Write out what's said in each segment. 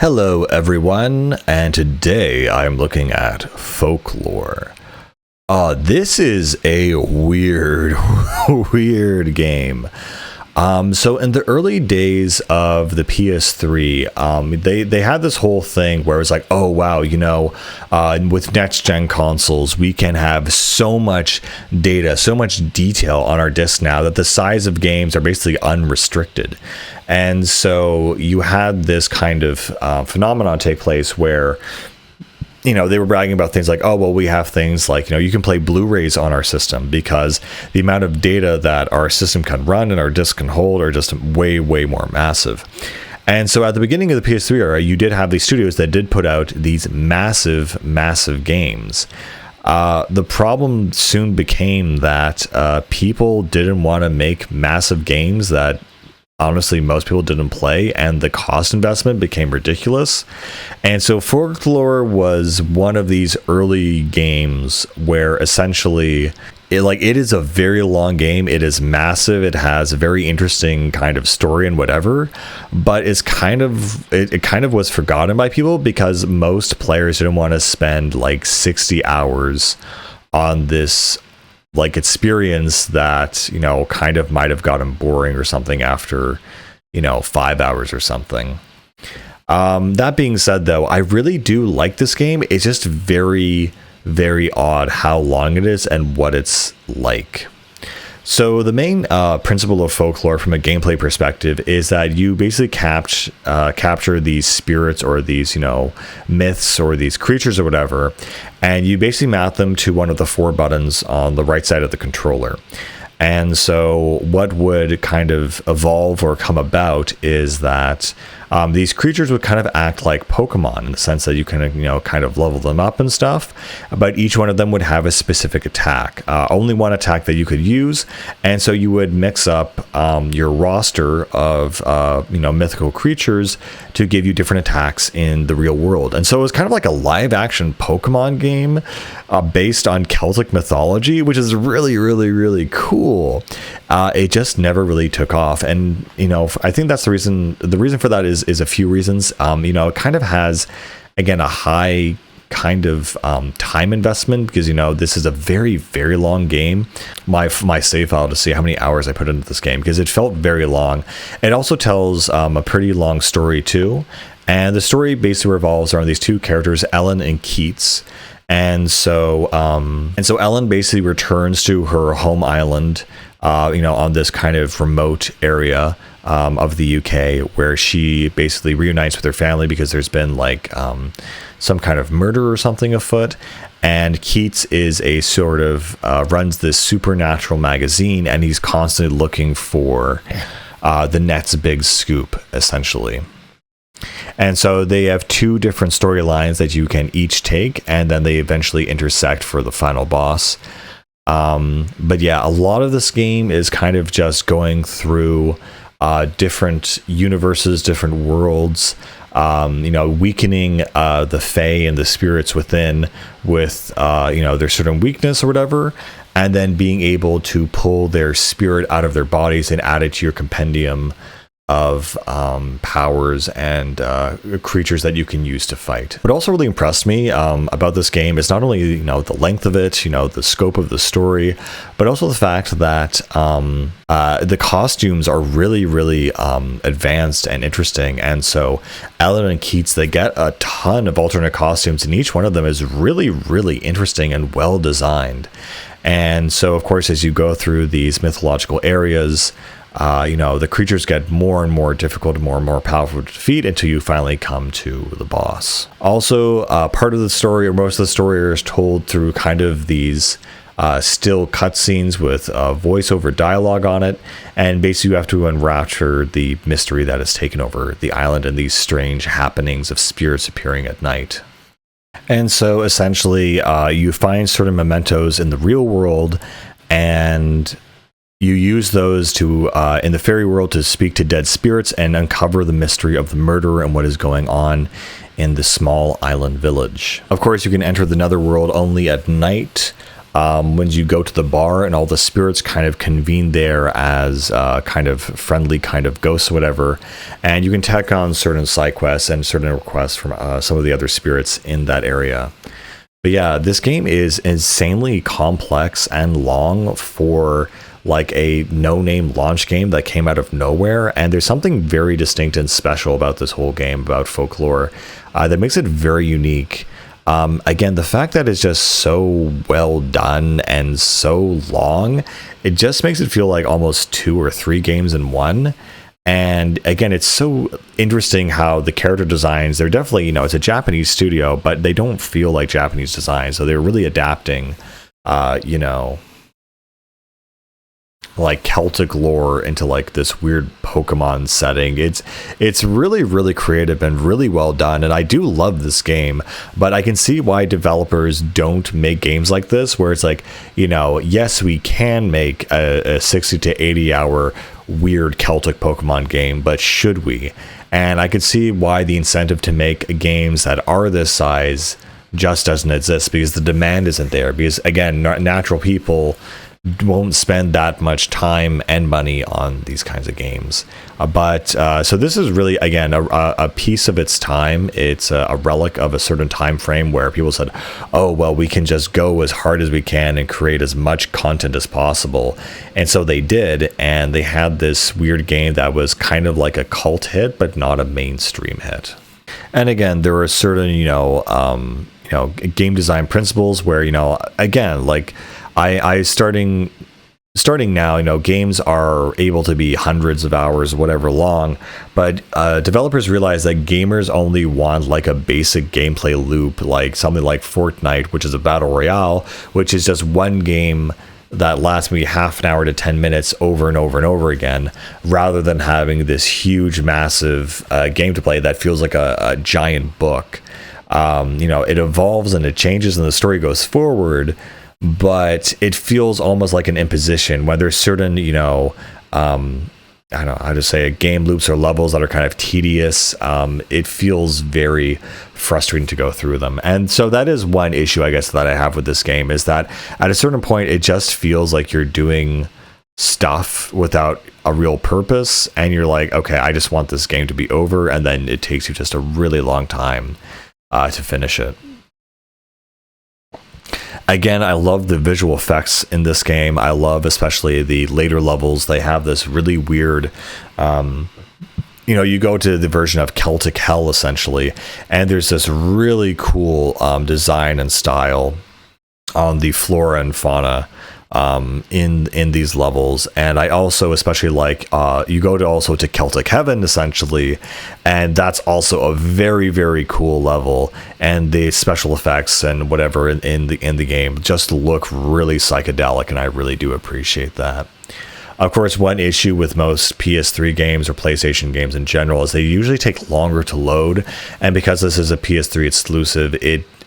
Hello everyone, and today I'm looking at Folklore. This is a weird, weird game. So in the early days of the PS3, they had this whole thing where it was like, oh wow, with next gen consoles, we can have so much data, so much detail on our disc now that the size of games are basically unrestricted. And so you had this kind of phenomenon take place where they were bragging about things like, oh, well, we have things like, you can play Blu-rays on our system because the amount of data that our system can run and our disc can hold are just way, way more massive. And so at the beginning of the PS3 era, you did have these studios that did put out these massive, massive games. The problem soon became that people didn't want to make massive games that honestly most people didn't play, and the cost investment became ridiculous. And so Folklore was one of these early games where essentially it is a very long game. It is massive. It has a very interesting kind of story and whatever, but it kind of was forgotten by people because most players didn't want to spend like 60 hours on this experience that kind of might have gotten boring or something after 5 hours or something. That being said, though, I really do like this game. It's just very, very odd how long it is and what it's like. So the main principle of Folklore from a gameplay perspective is that you basically capture these spirits or these, myths or these creatures or whatever, and you basically map them to one of the 4 buttons on the right side of the controller. And so what would kind of evolve or come about is that these creatures would kind of act like Pokemon in the sense that you can, kind of level them up and stuff, but each one of them would have a specific attack, only one attack that you could use. And so you would mix up your roster of, mythical creatures to give you different attacks in the real world. And so it was kind of like a live action Pokemon game based on Celtic mythology, which is really, really, really cool. It just never really took off. And, I think that's the reason for that is a few reasons. It kind of has, again, a high kind of time investment because, this is a very, very long game. My save file to see how many hours I put into this game because it felt very long. It also tells a pretty long story too. And the story basically revolves around these 2 characters, Ellen and Keats. And so Ellen basically returns to her home island, on this kind of remote area of the UK, where she basically reunites with her family because there's been some kind of murder or something afoot. And Keats is a sort of runs this supernatural magazine, and he's constantly looking for the next big scoop, essentially. And so they have 2 different storylines that you can each take, and then they eventually intersect for the final boss. But yeah, a lot of this game is kind of just going through different universes, different worlds, weakening the fae and the spirits within with, their certain weakness or whatever, and then being able to pull their spirit out of their bodies and add it to your compendium of powers and creatures that you can use to fight. What also really impressed me about this game is not only the length of it, the scope of the story, but also the fact that the costumes are really, really advanced and interesting. And so Ellen and Keats, they get a ton of alternate costumes, and each one of them is really, really interesting and well designed. And so, of course, as you go through these mythological areas, the creatures get more and more difficult, more and more powerful to defeat until you finally come to the boss. Also, part of the story, or most of the story, is told through kind of these still cutscenes with voiceover dialogue on it, and basically you have to enrapture the mystery that has taken over the island and these strange happenings of spirits appearing at night. And so essentially, you find certain mementos in the real world, and you use those to, in the fairy world, to speak to dead spirits and uncover the mystery of the murder and what is going on in the small island village. Of course, you can enter the netherworld only at night, when you go to the bar, and all the spirits kind of convene there as kind of friendly kind of ghosts or whatever, and you can tack on certain side quests and certain requests from some of the other spirits in that area. But yeah, this game is insanely complex and long for like a no-name launch game that came out of nowhere, and there's something very distinct and special about this whole game, about Folklore, that makes it very unique. Again, the fact that it's just so well done and so long, it just makes it feel like almost 2 or 3 games in one. And again, it's so interesting how the character designs, they're definitely, it's a Japanese studio, but they don't feel like Japanese designs. So they're really adapting, like Celtic lore into like this weird Pokemon setting. It's really, really creative and really well done, and I do love this game, but I can see why developers don't make games like this, where it's like, yes, we can make a 60 to 80 hour weird Celtic Pokemon game, but should we? And I could see why the incentive to make games that are this size just doesn't exist, because the demand isn't there, because again, natural people won't spend that much time and money on these kinds of games. So this is really, again, a piece of its time. It's a relic of a certain time frame where people said, oh, well, we can just go as hard as we can and create as much content as possible. And so they did, and they had this weird game that was kind of like a cult hit, but not a mainstream hit. And again, there are certain, game design principles where, again, like, I starting now, games are able to be hundreds of hours, whatever long, but developers realize that gamers only want like a basic gameplay loop, like something like Fortnite, which is a battle royale, which is just one game that lasts maybe half an hour to 10 minutes over and over and over again, rather than having this huge, massive game to play that feels like a giant book. It evolves and it changes and the story goes forward, but it feels almost like an imposition when there's certain, I don't know how to say it, game loops or levels that are kind of tedious. It feels very frustrating to go through them. And so that is one issue, I guess, that I have with this game, is that at a certain point, it just feels like you're doing stuff without a real purpose. And you're like, okay, I just want this game to be over. And then it takes you just a really long time to finish it. Again, I love the visual effects in this game. I love especially the later levels. They have this really weird, you go to the version of Celtic Hell, essentially, and there's this really cool design and style on the flora and fauna in these levels. And I also especially like you go to Celtic Heaven, essentially, and that's also a very, very cool level, and the special effects and whatever in the game just look really psychedelic, and I really do appreciate that. Of course, one issue with most PS3 games or PlayStation games in general is they usually take longer to load, and because this is a PS3 exclusive,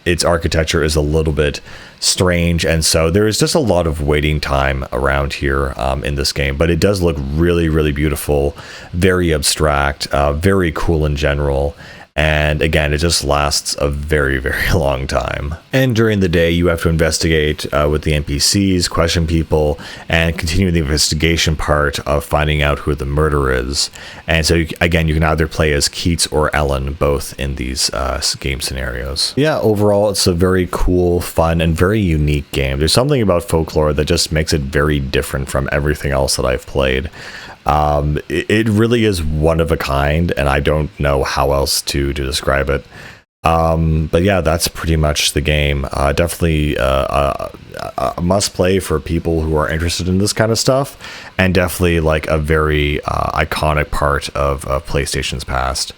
its architecture is a little bit strange, and so there is just a lot of waiting time around here in this game. But it does look really, really beautiful, very abstract, very cool in general. And again, it just lasts a very, very long time. And during the day, you have to investigate with the NPCs, question people, and continue the investigation part of finding out who the murderer is. And so, again, you can either play as Keats or Ellen, both in these game scenarios. Yeah, overall, it's a very cool, fun, and very unique game. There's something about Folklore that just makes it very different from everything else that I've played. It really is one of a kind, and I don't know how else to describe it. But yeah, that's pretty much the game. Definitely a must play for people who are interested in this kind of stuff, and definitely like a very iconic part of PlayStation's past.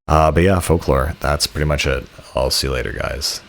But yeah, Folklore, that's pretty much it. I'll see you later, guys.